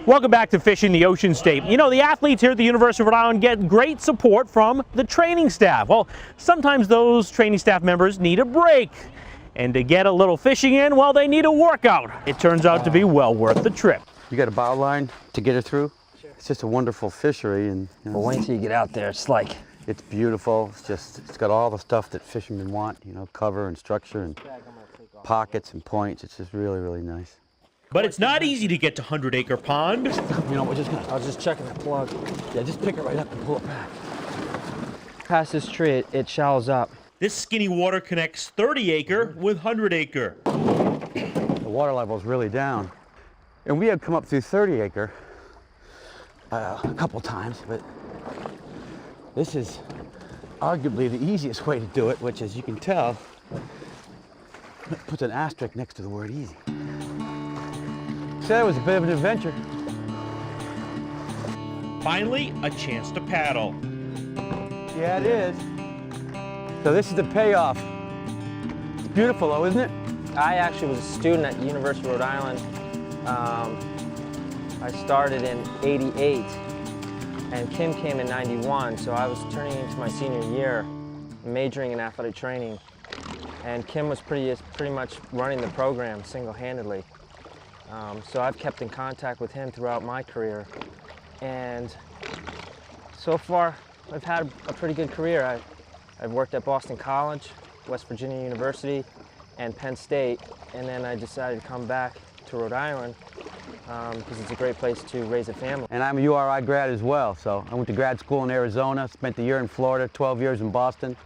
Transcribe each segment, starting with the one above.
Welcome back to Fishing the Ocean State. You know, the athletes here at the University of Rhode Island get great support from the training staff. Well, sometimes those training staff members need a break. And to get a little fishing in, well, they need a workout. It turns out to be well worth the trip. You got a bow line to get her through? Sure. It's just a wonderful fishery. And you know, but wait until you get out there, it's like... It's beautiful. It's got all the stuff that fishermen want, you know, cover and structure and pockets and points. It's just really, really nice. But it's not easy to get to 100 Acre Pond. You know, I was just checking that plug. Yeah, just pick it right up and pull it back. Past this tree, it shallows up. This skinny water connects 30 Acre with 100 Acre. The water level's really down. And we had come up through 30 Acre a couple times, but this is arguably the easiest way to do it, which, as you can tell, puts an asterisk next to the word easy. So that was a bit of an adventure. Finally, a chance to paddle. Yeah, it is. So this is the payoff. It's beautiful though, isn't it? I actually was a student at the University of Rhode Island. I started in '88, and Kim came in '91, so I was turning into my senior year, majoring in athletic training. And Kim was pretty much running the program single-handedly. So I've kept in contact with him throughout my career. And so far, I've had a pretty good career. I've worked at Boston College, West Virginia University, and Penn State. And then I decided to come back to Rhode Island because it's a great place to raise a family. And I'm a URI grad as well. So I went to grad school in Arizona, spent a year in Florida, 12 years in Boston.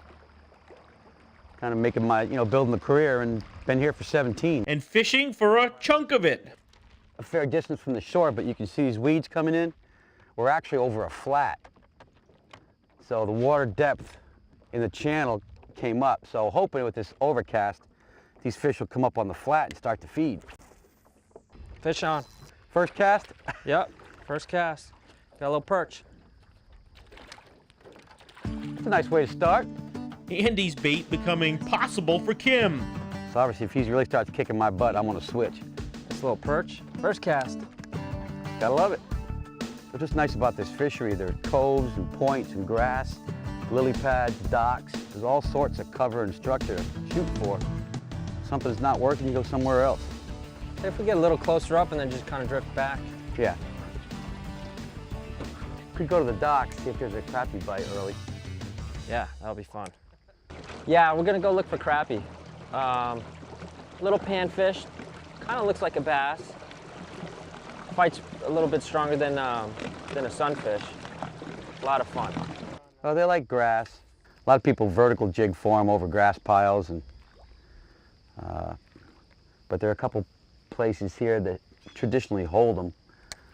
Kind of making my, building the career, and been here for 17. And fishing for a chunk of it. A fair distance from the shore, but you can see these weeds coming in. We're actually over a flat. So the water depth in the channel came up. So hoping with this overcast, these fish will come up on the flat and start to feed. Fish on. First cast? Yep, first cast. Got a little perch. That's a nice way to start. Andy's bait becoming possible for Kim. So obviously if he really starts kicking my butt, I'm gonna switch. This little perch, first cast. Gotta love it. What's just nice about this fishery, there are coves and points and grass, lily pads, docks. There's all sorts of cover and structure to shoot for. If something's not working, you go somewhere else. If we get a little closer up and then just kind of drift back. Yeah. Could go to the docks, see if there's a crappie bite early. Yeah, that'll be fun. Yeah, we're gonna go look for crappie. Little panfish, kind of looks like a bass. Fights a little bit stronger than a sunfish. A lot of fun. Oh, they like grass. A lot of people vertical jig for them over grass piles, and but there are a couple places here that traditionally hold them.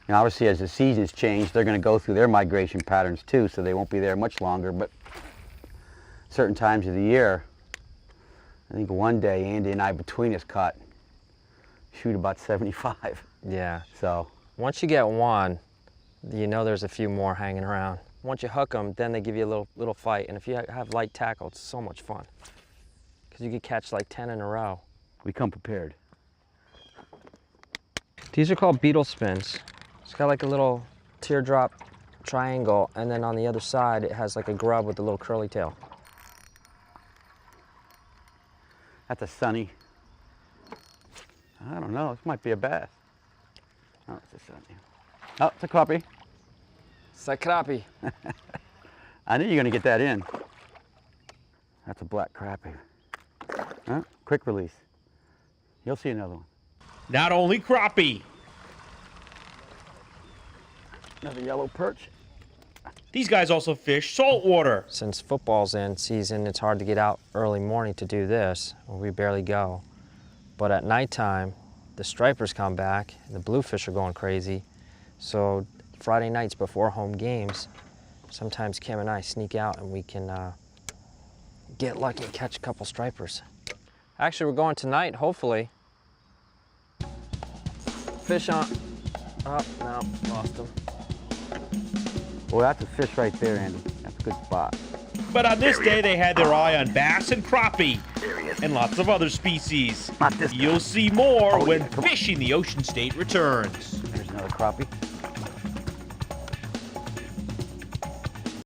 And obviously, as the seasons change, they're going to go through their migration patterns too, so they won't be there much longer. But certain times of the year, I think one day Andy and I between us caught shoot about 75. Yeah. So once you get one, you know there's a few more hanging around. Once you hook them, then they give you a little fight. And if you have light tackle, it's so much fun because you could catch like 10 in a row. we come prepared. These are called beetle spins. It's got like a little teardrop triangle, and then on the other side it has like a grub with a little curly tail. That's a sunny. I don't know, this might be a bass. Oh, it's a sunny. Oh, it's a crappie. It's a crappie. I knew you were gonna get that in. That's a black crappie. Huh? Quick release. You'll see another one. Not only crappie. Another yellow perch. These guys also fish saltwater. Since football's in season, it's hard to get out early morning to do this, or we barely go. But at nighttime, the stripers come back, and the bluefish are going crazy. So Friday nights before home games, sometimes Kim and I sneak out and we can get lucky and catch a couple stripers. Actually, we're going tonight, hopefully. Fish on. Oh, no, lost him. Well, that's a fish right there, Andy. That's a good spot. But on this day, they had their eye on bass and crappie and lots of other species. Not this You'll see more when Fishing the Ocean State returns. There's another crappie.